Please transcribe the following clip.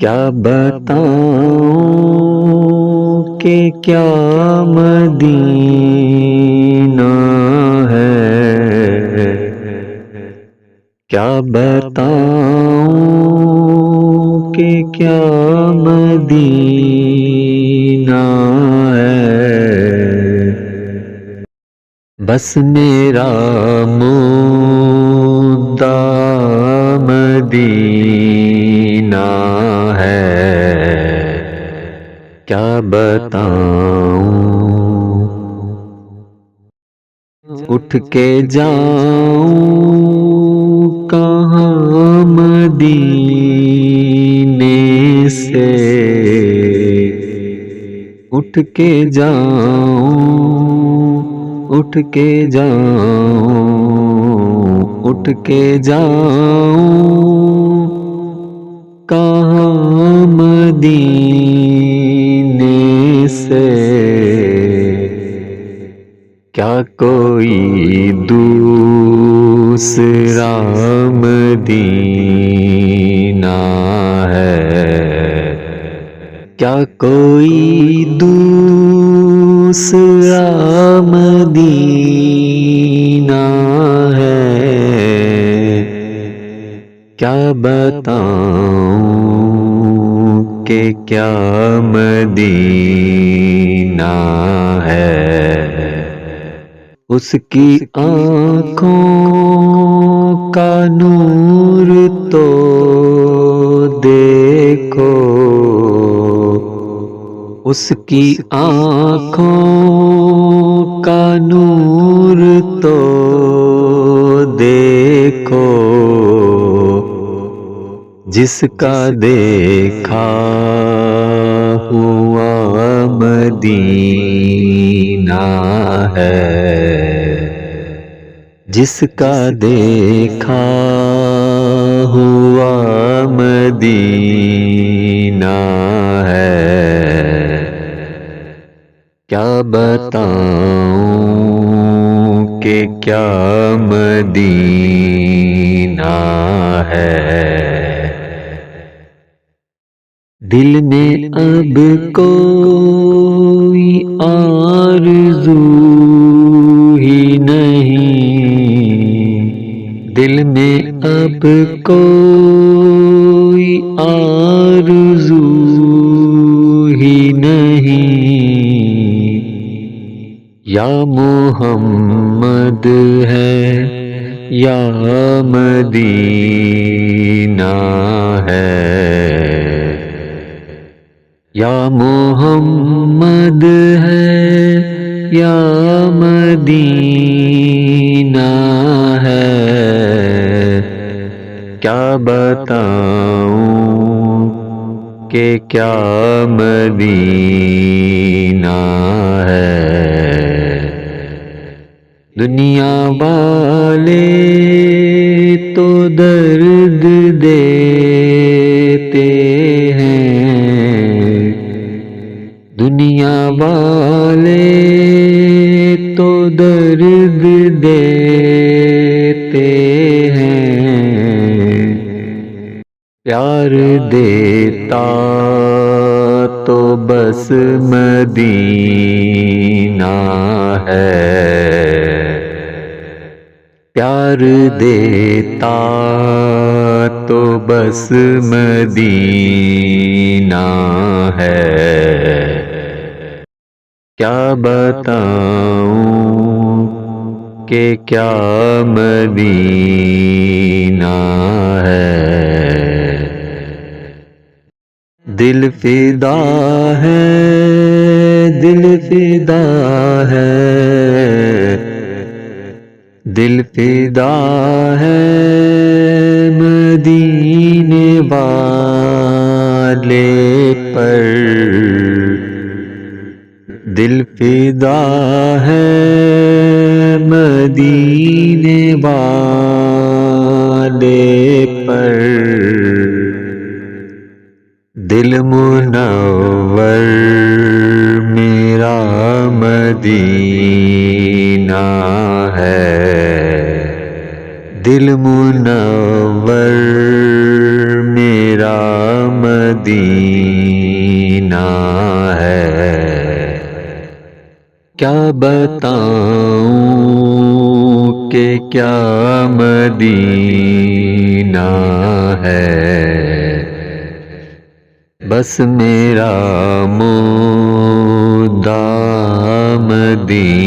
کیا بتاؤں کہ کیا مدینہ ہے، کیا بتاؤں کہ کیا مدینہ ہے، بس میرا مدعا مدینہ ہے، کیا بتاؤں، اٹھ کے جاؤں کہاں مدینے سے، اٹھ کے جاؤں، اٹھ کے جاؤں، اٹھ کے جاؤں کہاں مدینے سے، کیا کوئی دوسرا مدینہ ہے، کیا کوئی دوسرا مدینہ ہے، کیا بتاؤں کہ کیا مدینہ ہے، اس کی آنکھوں کا نور تو دیکھو، اس کی آنکھوں کا نور تو دیکھو، جس کا دیکھا ہوا مدینہ ہے، جس کا دیکھا ہوا مدینہ ہے، کیا بتاؤں کہ کیا مدینہ ہے، دل میں اب کوئی آرزو ہی نہیں، دل میں اب کوئی آرزو ہی نہیں، یا محمد ہے یا مدینہ ہے، یا محمد ہے یا مدینہ ہے، کیا بتاؤں کہ کیا مدینہ ہے، دنیا والے تو درد دیتے ہیں، دنیا والے تو درد دیتے ہیں، پیار دیتا تو بس مدینہ ہے، پیار دیتا تو بس مدینہ ہے، کیا بتاؤں کہ کیا مدینہ ہے، دل فدا ہے، دل فدا ہے، دل فدا ہے مدینے والے پر، دل فدا ہے مدینے والے پر، دل منور میرا مدینہ ہے، دل منور میرا مدینہ ہے، کیا بتاؤں کہ کیا مدینہ ہے، بس میرا مدعا مدینہ